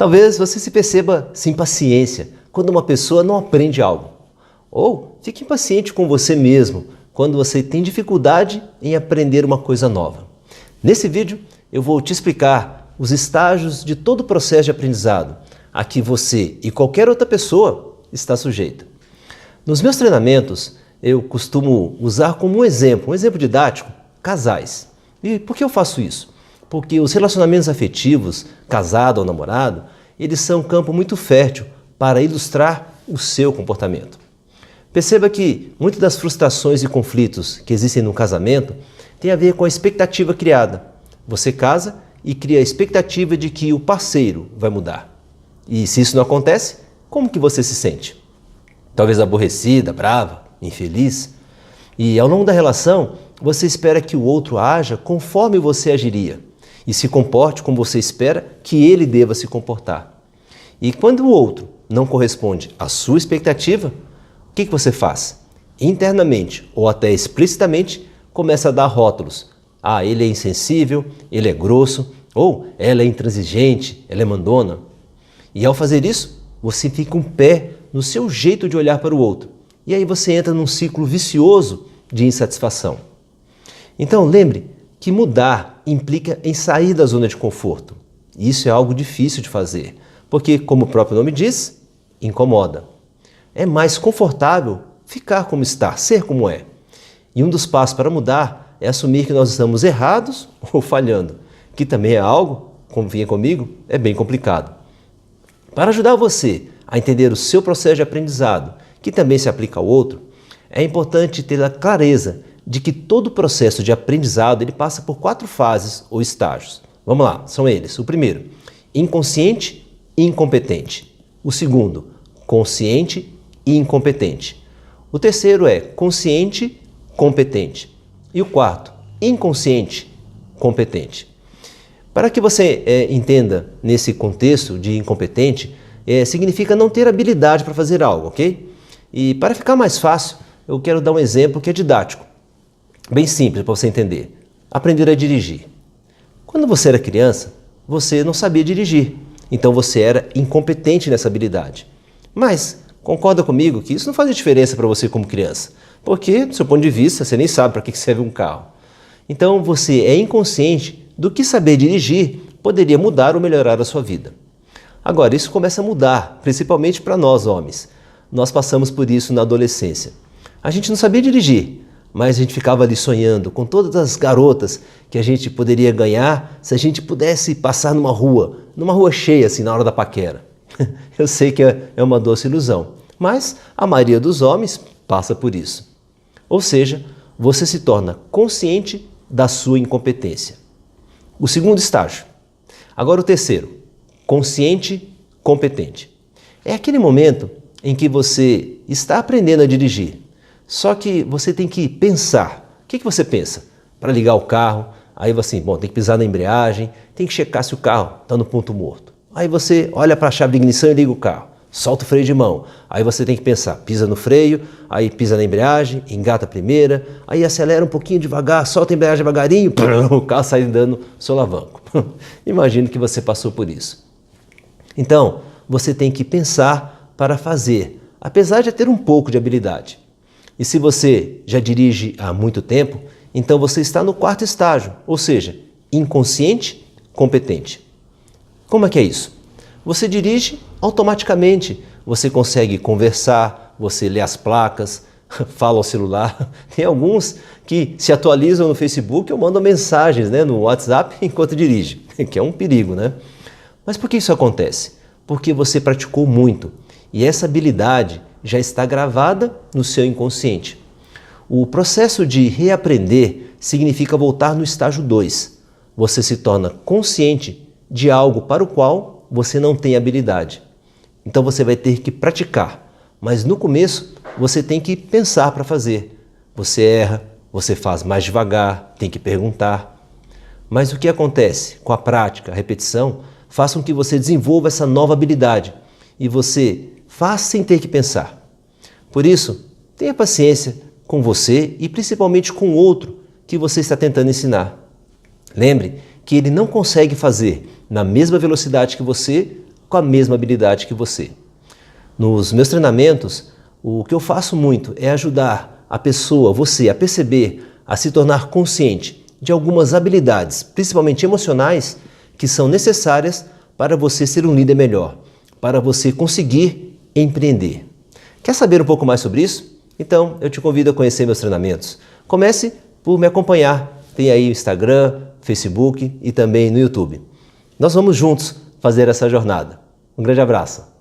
Talvez você se perceba sem paciência quando uma pessoa não aprende algo. Ou fique impaciente com você mesmo quando você tem dificuldade em aprender uma coisa nova. Nesse vídeo eu vou te explicar os estágios de todo o processo de aprendizado a que você e qualquer outra pessoa está sujeita. Nos meus treinamentos eu costumo usar como um exemplo didático, casais. E por que eu faço isso? Porque os relacionamentos afetivos, casado ou namorado, eles são um campo muito fértil para ilustrar o seu comportamento. Perceba que muitas das frustrações e conflitos que existem no casamento têm a ver com a expectativa criada. Você casa e cria a expectativa de que o parceiro vai mudar. E se isso não acontece, como que você se sente? Talvez aborrecida, brava, infeliz. E ao longo da relação, você espera que o outro haja conforme você agiria e se comporte como você espera que ele deva se comportar. E quando o outro não corresponde à sua expectativa, o que você faz? Internamente ou até explicitamente, começa a dar rótulos. Ah, ele é insensível, ele é grosso, ou ela é intransigente, ela é mandona. E ao fazer isso, você fica um pé no seu jeito de olhar para o outro. E aí você entra num ciclo vicioso de insatisfação. Então lembre que mudar implica em sair da zona de conforto. E isso é algo difícil de fazer, porque, como o próprio nome diz, incomoda. É mais confortável ficar como está, ser como é. E um dos passos para mudar é assumir que nós estamos errados ou falhando, que também é algo, convinha comigo, é bem complicado. Para ajudar você a entender o seu processo de aprendizado, que também se aplica ao outro, é importante ter a clareza de que todo o processo de aprendizado ele passa por 4 fases ou estágios. Vamos lá, são eles. O primeiro, inconsciente e incompetente. O segundo, consciente e incompetente. O terceiro é consciente, competente. E o quarto, inconsciente, competente. Para que você entenda nesse contexto de incompetente, significa não ter habilidade para fazer algo, ok? E para ficar mais fácil, eu quero dar um exemplo que é didático. Bem simples para você entender. Aprender a dirigir. Quando você era criança, você não sabia dirigir, então você era incompetente nessa habilidade. Mas concorda comigo que isso não faz diferença para você como criança, porque, do seu ponto de vista, você nem sabe para que serve um carro. Então você é inconsciente do que saber dirigir poderia mudar ou melhorar a sua vida. Agora, isso começa a mudar, principalmente para nós homens. Nós passamos por isso na adolescência. A gente não sabia dirigir, mas a gente ficava ali sonhando com todas as garotas que a gente poderia ganhar se a gente pudesse passar numa rua cheia assim na hora da paquera. Eu sei que é uma doce ilusão, mas a maioria dos homens passa por isso. Ou seja, você se torna consciente da sua incompetência. O segundo estágio. Agora o terceiro, consciente, competente. É aquele momento em que você está aprendendo a dirigir, só que você tem que pensar. O que você pensa? Para ligar o carro, aí você, tem que pisar na embreagem, tem que checar se o carro está no ponto morto. Aí você olha para a chave de ignição e liga o carro, solta o freio de mão. Aí você tem que pensar, pisa no freio, aí pisa na embreagem, engata a primeira, aí acelera um pouquinho devagar, solta a embreagem devagarinho, o carro sai dando solavanco. Imagino que você passou por isso. Então, você tem que pensar para fazer, apesar de ter um pouco de habilidade. E se você já dirige há muito tempo, então você está no quarto estágio, ou seja, inconsciente, competente. Como é que é isso? Você dirige automaticamente, você consegue conversar, você lê as placas, fala ao celular. Tem alguns que se atualizam no Facebook ou mandam mensagens no WhatsApp enquanto dirige, que é um perigo, né? Mas por que isso acontece? Porque você praticou muito e essa habilidade já está gravada no seu inconsciente. O processo de reaprender significa voltar no estágio 2. Você se torna consciente de algo para o qual você não tem habilidade. Então você vai ter que praticar, mas no começo você tem que pensar para fazer. Você erra, você faz mais devagar, tem que perguntar. Mas o que acontece com a prática, a repetição, faz com que você desenvolva essa nova habilidade e você faz sem ter que pensar. Por isso, tenha paciência com você e principalmente com o outro que você está tentando ensinar. Lembre que ele não consegue fazer na mesma velocidade que você com a mesma habilidade que você. Nos meus treinamentos, o que eu faço muito é ajudar a pessoa, você, a perceber, a se tornar consciente de algumas habilidades, principalmente emocionais, que são necessárias para você ser um líder melhor, para você conseguir empreender. Quer saber um pouco mais sobre isso? Então, eu te convido a conhecer meus treinamentos. Comece por me acompanhar. Tem aí o Instagram, Facebook e também no YouTube. Nós vamos juntos fazer essa jornada. Um grande abraço.